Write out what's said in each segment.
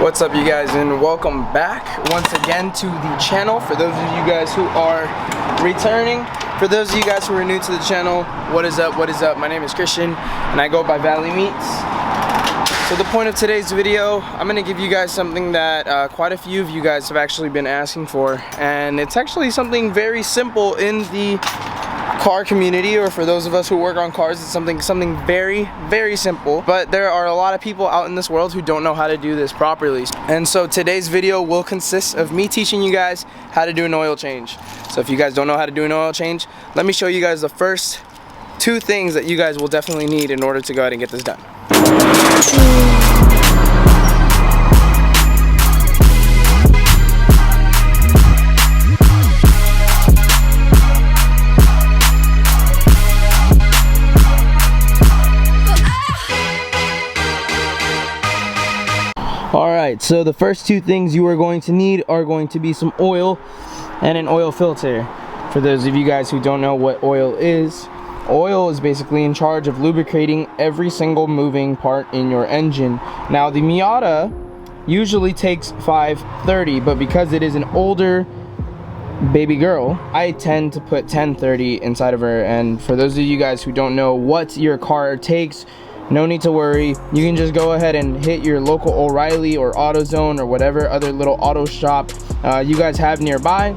What's up, you guys, and welcome back once again to the channel. For those of you guys who are returning, for those of you guys who are new to the channel, what is up, what is up? My name is Christian and I go by ValeeMeetz. So the point of today's video, I'm gonna give you guys something that quite a few of you guys have actually been asking for, and it's actually something very simple in the car community, or for those of us who work on cars, it's something very simple, but there are a lot of people out in this world who don't know how to do this properly. And so today's video will consist of me teaching you guys how to do an oil change. So if you guys don't know how to do an oil change, let me show you guys the first two things that you guys will definitely need in order to go ahead and get this done. Alright, so the first two things you are going to need are going to be some oil and an oil filter. For those of you guys who don't know what oil is basically in charge of lubricating every single moving part in your engine. Now the Miata usually takes 530, but because it is an older baby girl, I tend to put 1030 inside of her. And for those of you guys who don't know what your car takes, no need to worry. You can just go ahead and hit your local O'Reilly or AutoZone or whatever other little auto shop you guys have nearby,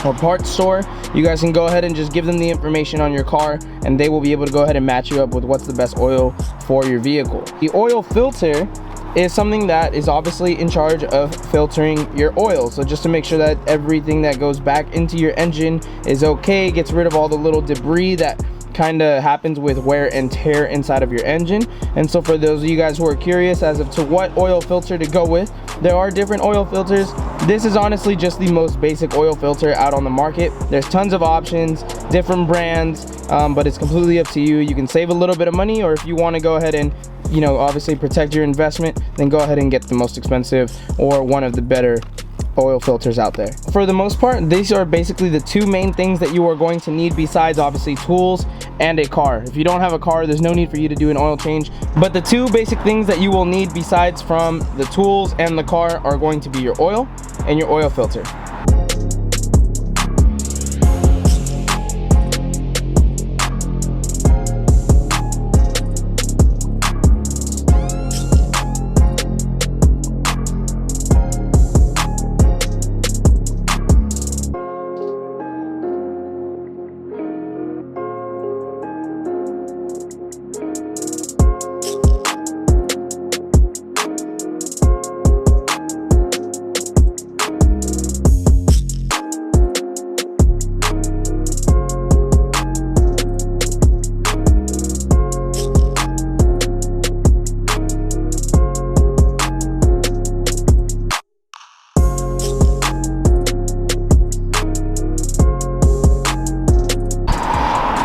or parts store. You guys can go ahead and just give them the information on your car, and they will be able to go ahead and match you up with what's the best oil for your vehicle. The oil filter is something that is obviously in charge of filtering your oil. So just to make sure that everything that goes back into your engine is okay, gets rid of all the little debris that kind of happens with wear and tear inside of your engine. And so for those of you guys who are curious as to what oil filter to go with, there are different oil filters. This is honestly just the most basic oil filter out on the market. There's tons of options, different brands, but it's completely up to you. You can save a little bit of money, or if you want to go ahead and, you know, obviously protect your investment, then go ahead and get the most expensive or one of the better oil filters out there. For the most part, these are basically the two main things that you are going to need, besides obviously tools and a car. If you don't have a car, there's no need for you to do an oil change, but the two basic things that you will need besides from the tools and the car are going to be your oil and your oil filter.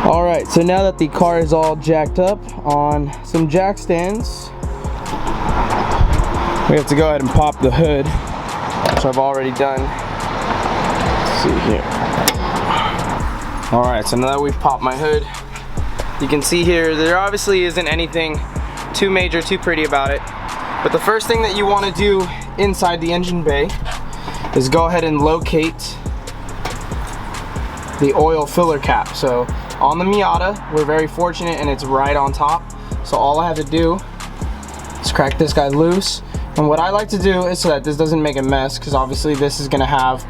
Alright, so now that the car is all jacked up on some jack stands, we have to go ahead and pop the hood, which I've already done. Let's see here. Alright, so now that we've popped my hood, you can see here there obviously isn't anything too major, too pretty about it. But the first thing that you want to do inside the engine bay is go ahead and locate the oil filler cap. So on the Miata, we're very fortunate and it's right on top. So all I have to do is crack this guy loose. And what I like to do is, so that this doesn't make a mess, because obviously this is gonna have,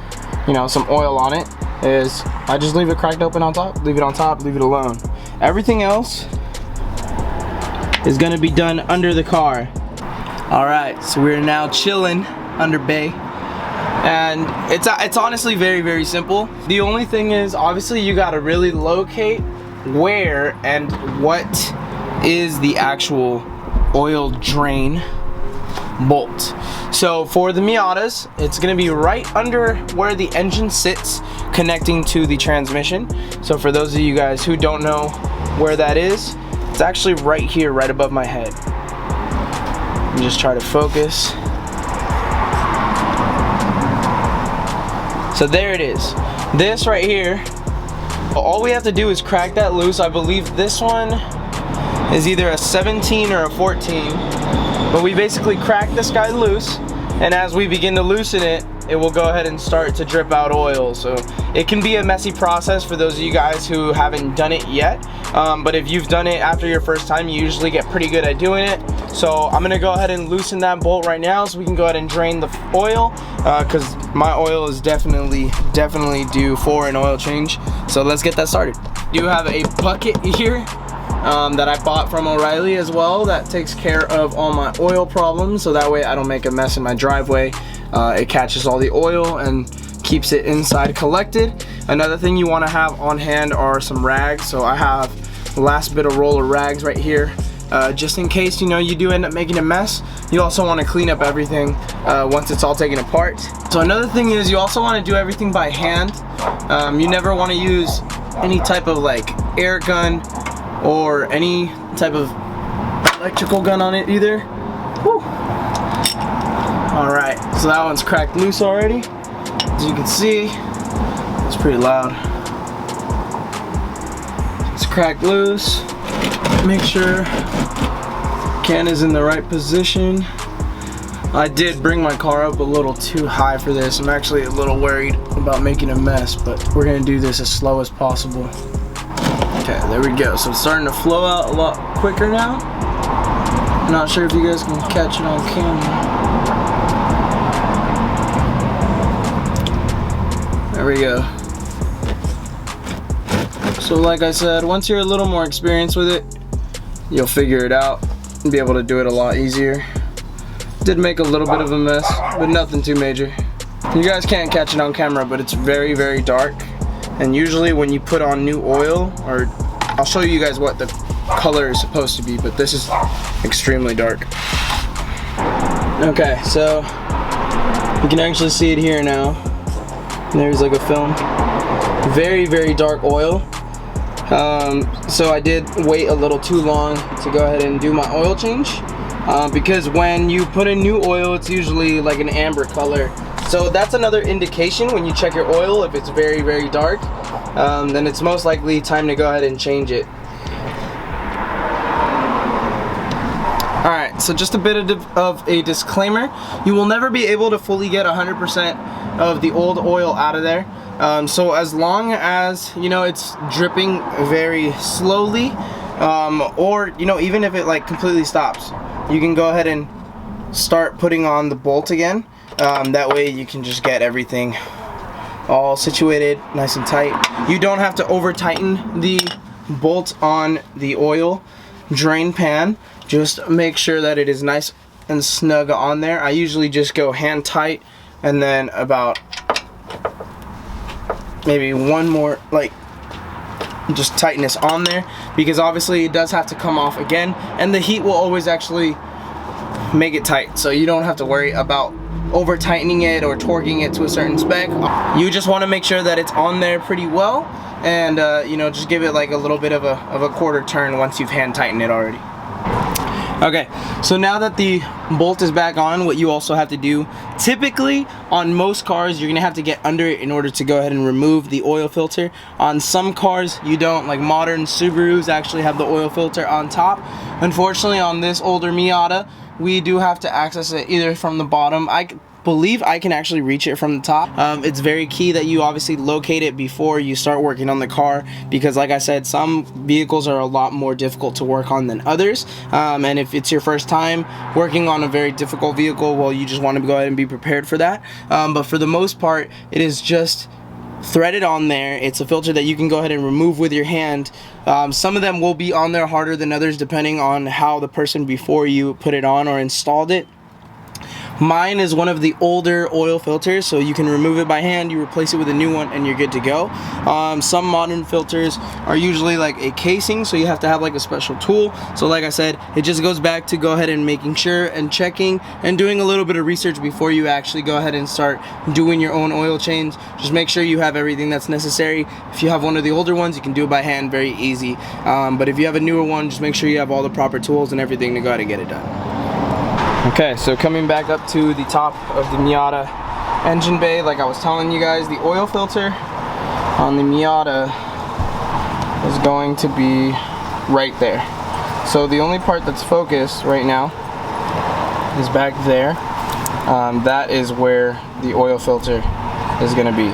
you know, some oil on it, is I just leave it cracked open on top, leave it on top, leave it alone. Everything else is gonna be done under the car. All right, so we're now chilling under bay. And it's honestly very simple. The only thing is, obviously you gotta really locate where and what is the actual oil drain bolt. So for the Miatas, it's gonna be right under where the engine sits, connecting to the transmission. So for those of you guys who don't know where that is, it's actually right here, right above my head. Let me just try to focus. So there it is. This right here, all we have to do is crack that loose. I believe this one is either a 17 or a 14, but we basically crack this guy loose, and as we begin to loosen it, it will go ahead and start to drip out oil. So it can be a messy process for those of you guys who haven't done it yet, but if you've done it after your first time, you usually get pretty good at doing it. So I'm gonna go ahead and loosen that bolt right now so we can go ahead and drain the oil, because my oil is definitely due for an oil change. So let's get that started. You have a bucket here that I bought from O'Reilly as well that takes care of all my oil problems, so that way I don't make a mess in my driveway. It catches all the oil and keeps it inside collected. Another thing you want to have on hand are some rags. So I have the last bit of roll of rags right here, just in case you do end up making a mess. You also want to clean up everything once it's all taken apart. So another thing is you also want to do everything by hand. You never want to use any type of like air gun or any type of electrical gun on it either. Whew. Alright, so that one's cracked loose already. As you can see, it's pretty loud. It's cracked loose. Make sure can is in the right position. I did bring my car up a little too high for this. I'm actually a little worried about making a mess, but we're gonna do this as slow as possible. Okay, there we go. So it's starting to flow out a lot quicker now. I'm not sure if you guys can catch it on camera. There we go. So like I said, once you're a little more experienced with it, you'll figure it out and be able to do it a lot easier. Did make a little bit of a mess, but nothing too major. You guys can't catch it on camera, but it's very, very dark. And usually when you put on new oil, or I'll show you guys what the color is supposed to be, but this is extremely dark. Okay, so you can actually see it here now. There's like a film. Very, very dark oil. So I did wait a little too long to go ahead and do my oil change, because when you put in new oil, it's usually like an amber color. So that's another indication when you check your oil. If it's very, very dark, then it's most likely time to go ahead and change it. Alright, so just a bit of a disclaimer. You will never be able to fully get 100% of the old oil out of there. So as long as it's dripping very slowly, or even if it like completely stops, you can go ahead and start putting on the bolt again. That way you can just get everything all situated nice and tight. You don't have to over tighten the bolt on the oil drain pan. Just make sure that it is nice and snug on there. I usually just go hand tight and then about maybe one more, like, just tightness on there, because obviously it does have to come off again, and the heat will always actually make it tight, so you don't have to worry about over tightening it or torquing it to a certain spec. You just want to make sure that it's on there pretty well, and just give it like a little bit of a quarter turn once you've hand tightened it already. Okay, so now that the bolt is back on, what you also have to do, typically on most cars you're gonna have to get under it in order to go ahead and remove the oil filter. On some cars you don't, like modern Subarus actually have the oil filter on top. Unfortunately on this older Miata, we do have to access it either from the bottom. I believe I can actually reach it from the top. It's very key that you obviously locate it before you start working on the car, because like I said, some vehicles are a lot more difficult to work on than others, and if it's your first time working on a very difficult vehicle, well, you just want to go ahead and be prepared for that. But for the most part, it is just threaded on there. It's a filter that you can go ahead and remove with your hand. Some of them will be on there harder than others depending on how the person before you put it on or installed it. Mine is one of the older oil filters, so you can remove it by hand, you replace it with a new one, and you're good to go. Some modern filters are usually like a casing, so you have to have like a special tool. So like I said, it just goes back to go ahead and making sure and checking and doing a little bit of research before you actually go ahead and start doing your own oil change. Just make sure you have everything that's necessary. If you have one of the older ones, you can do it by hand, very easy. But if you have a newer one, just make sure you have all the proper tools and everything to go ahead and get it done. Okay, so coming back up to the top of the Miata engine bay, like I was telling you guys, the oil filter on the Miata is going to be right there. So the only part that's focused right now is back there. that is where the oil filter is going to be.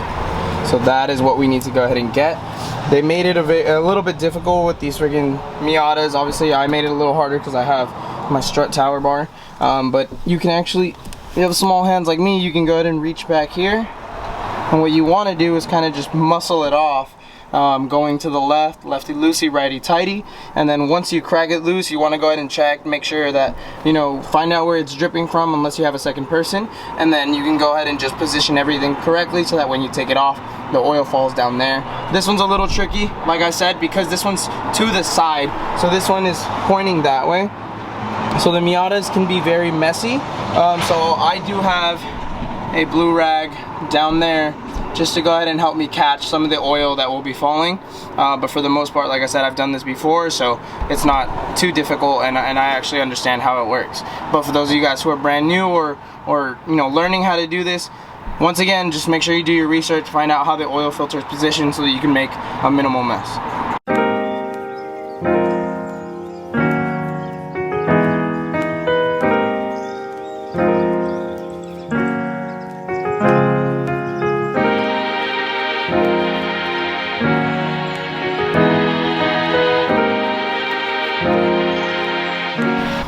So that is what we need to go ahead and get. They made it a little bit difficult with these freaking Miatas. Obviously I made it a little harder because I have my strut tower bar, but you can actually, if you have small hands like me, you can go ahead and reach back here, and what you want to do is kind of just muscle it off, going to the left, lefty loosey, righty tighty, and then once you crack it loose, you want to go ahead and check, make sure that, you know, find out where it's dripping from unless you have a second person, and then you can go ahead and just position everything correctly so that when you take it off, the oil falls down there. This one's a little tricky, like I said, because this one's to the side, so this one is pointing that way. So the Miatas can be very messy. So I do have a blue rag down there just to go ahead and help me catch some of the oil that will be falling. But for the most part, like I said, I've done this before, so it's not too difficult, and I actually understand how it works. But for those of you guys who are brand new or you know, learning how to do this, once again, just make sure you do your research, find out how the oil filter is positioned so that you can make a minimal mess.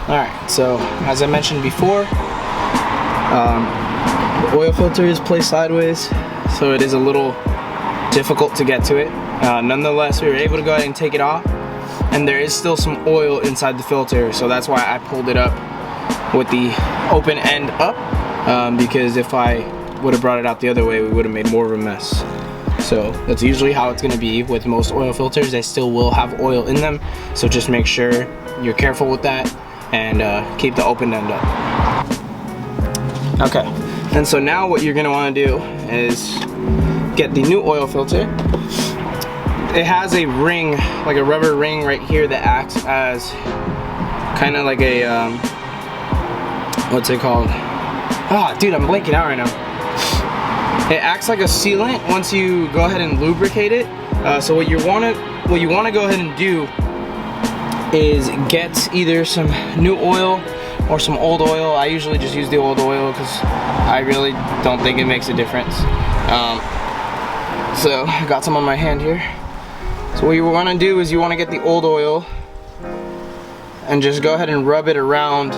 Alright, so as I mentioned before, the oil filter is placed sideways, so it is a little difficult to get to it. Nonetheless, we were able to go ahead and take it off, and there is still some oil inside the filter, so that's why I pulled it up with the open end up, because if I would have brought it out the other way, we would have made more of a mess. So that's usually how it's going to be with most oil filters. They still will have oil in them, so just make sure you're careful with that and keep the open end up. Okay, and so now what you're going to want to do is get the new oil filter. It has a ring, like a rubber ring right here that acts as kind of like a, what's it called? Ah, dude, I'm blanking out right now. It acts like a sealant once you go ahead and lubricate it. So what you want to go ahead and do is get either some new oil or some old oil. I usually just use the old oil because I really don't think it makes a difference. So I got some on my hand here. So what you want to do is you want to get the old oil and just go ahead and rub it around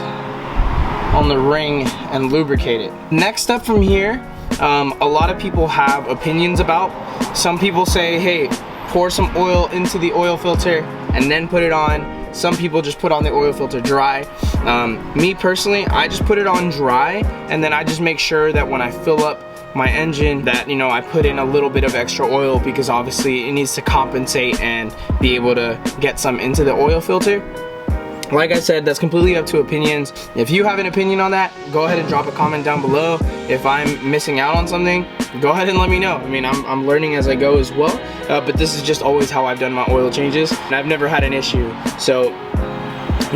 on the ring and lubricate it. Next up from here, a lot of people have opinions about. Some people say, hey, pour some oil into the oil filter and then put it on. Some people just put on the oil filter dry. Me personally, I just put it on dry, and then I just make sure that when I fill up my engine that, you know, I put in a little bit of extra oil, because obviously it needs to compensate and be able to get some into the oil filter. Like I said, that's completely up to opinions. If you have an opinion on that, go ahead and drop a comment down below. If I'm missing out on something, go ahead and let me know. I mean, I'm learning as I go as well, but this is just always how I've done my oil changes, and I've never had an issue. So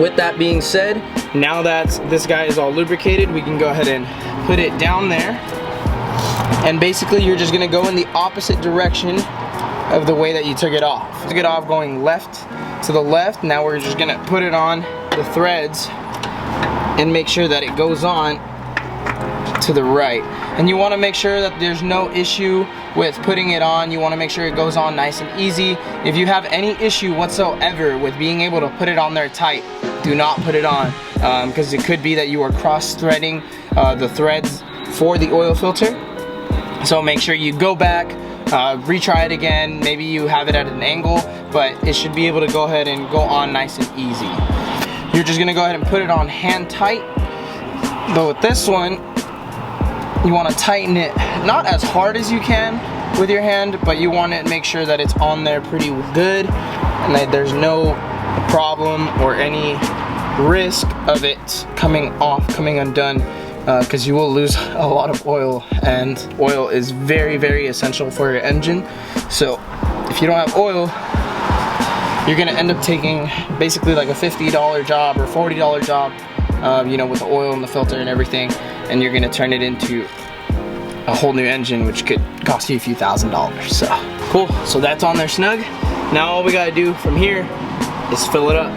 with that being said, now that this guy is all lubricated, we can go ahead and put it down there, and basically you're just gonna go in the opposite direction of the way that you took it off. Took it off going left to the left. Now we're just gonna put it on the threads and make sure that it goes on to the right. And you want to make sure that there's no issue with putting it on. You want to make sure it goes on nice and easy. If you have any issue whatsoever with being able to put it on there tight, do not put it on, because it could be that you are cross-threading the threads for the oil filter. So make sure you go back, retry it again. Maybe you have it at an angle, but it should be able to go ahead and go on nice and easy. You're just gonna go ahead and put it on hand tight. But with this one, you want to tighten it not as hard as you can with your hand, but you want to make sure that it's on there pretty good and that there's no problem or any risk of it coming off, coming undone, because you will lose a lot of oil, and oil is very, very essential for your engine. So if you don't have oil, you're gonna end up taking basically like a $50 job or $40 job, you know, with the oil and the filter and everything, and you're gonna turn it into a whole new engine, which could cost you a few $1,000s. So cool, so that's on there snug. Now all we gotta do from here is fill it up.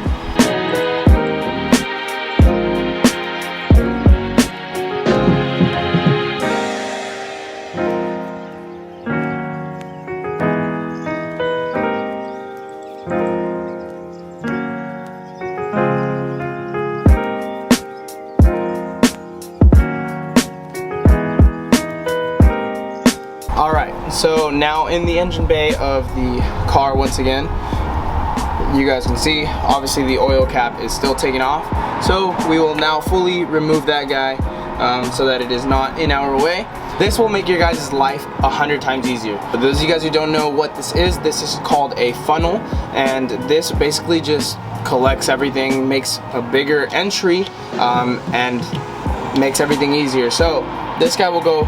so now in the engine bay of the car, once again, you guys can see obviously the oil cap is still taken off, so we will now fully remove that guy so that it is not in our way. This will make your guys' life 100 times easier. For those of you guys who don't know what this is called a funnel, and this basically just collects everything, makes a bigger entry, and makes everything easier. So this guy will go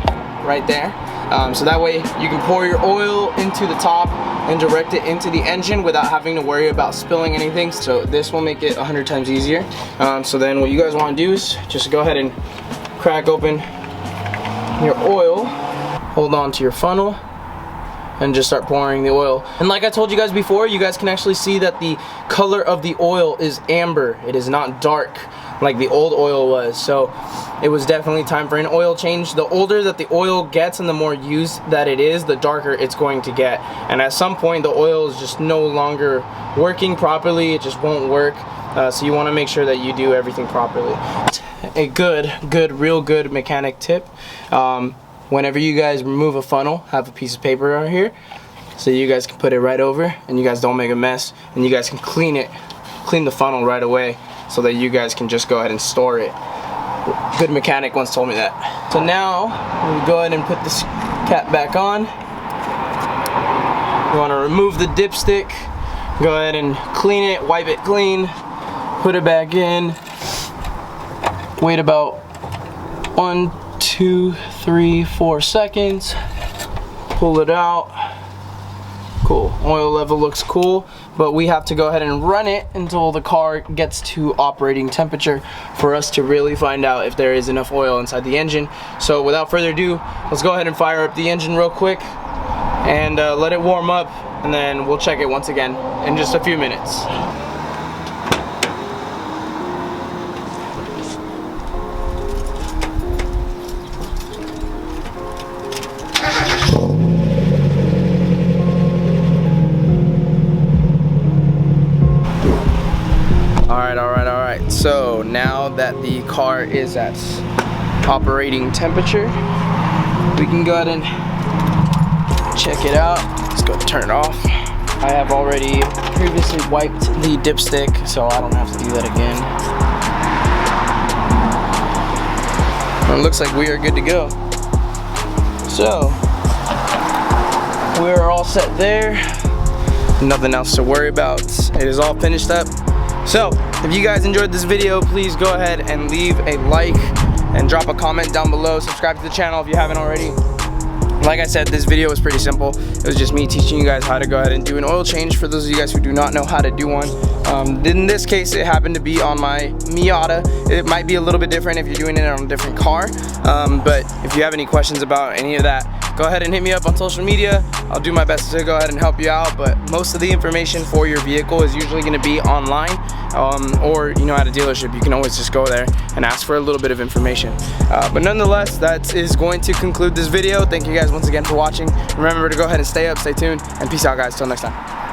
right there, so that way you can pour your oil into the top and direct it into the engine without having to worry about spilling anything. So this will make it 100 times easier. So then what you guys want to do is just go ahead and crack open your oil, hold on to your funnel, and just start pouring the oil. And like I told you guys before, you guys can actually see that the color of the oil is amber. It is not dark like the old oil was. So it was definitely time for an oil change. The older that the oil gets and the more used that it is, the darker it's going to get. And at some point the oil is just no longer working properly. It just won't work. So you want to make sure that you do everything properly. A real good mechanic tip. Whenever you guys remove a funnel, have a piece of paper right here so you guys can put it right over and you guys don't make a mess, and you guys can clean the funnel right away so that you guys can just go ahead and store it. Good mechanic once told me that. So now we go ahead and put this cap back on. You want to remove the dipstick, go ahead and clean it, wipe it clean, put it back in, wait about 1, 2, 3, 4 seconds, pull it out. Cool, oil level looks cool, but we have to go ahead and run it until the car gets to operating temperature for us to really find out if there is enough oil inside the engine. So without further ado, let's go ahead and fire up the engine real quick and let it warm up, and then we'll check it once again in just a few minutes. Alright, so now that the car is at operating temperature, we can go ahead and check it out. Let's go turn it off. I have already previously wiped the dipstick, so I don't have to do that again. And it looks like we are good to go. So, we're all set there. Nothing else to worry about. It is all finished up. So, if you guys enjoyed this video, please go ahead and leave a like and drop a comment down below. Subscribe to the channel if you haven't already. Like I said, this video was pretty simple. It was just me teaching you guys how to go ahead and do an oil change for those of you guys who do not know how to do one. In this case, it happened to be on my Miata. It might be a little bit different if you're doing it on a different car. But if you have any questions about any of that, go ahead and hit me up on social media. I'll do my best to go ahead and help you out, but most of the information for your vehicle is usually going to be online, or at a dealership. You can always just go there and ask for a little bit of information. But nonetheless, that is going to conclude this video. Thank you guys once again for watching. Remember to go ahead and stay up, stay tuned, and peace out guys. Till next time.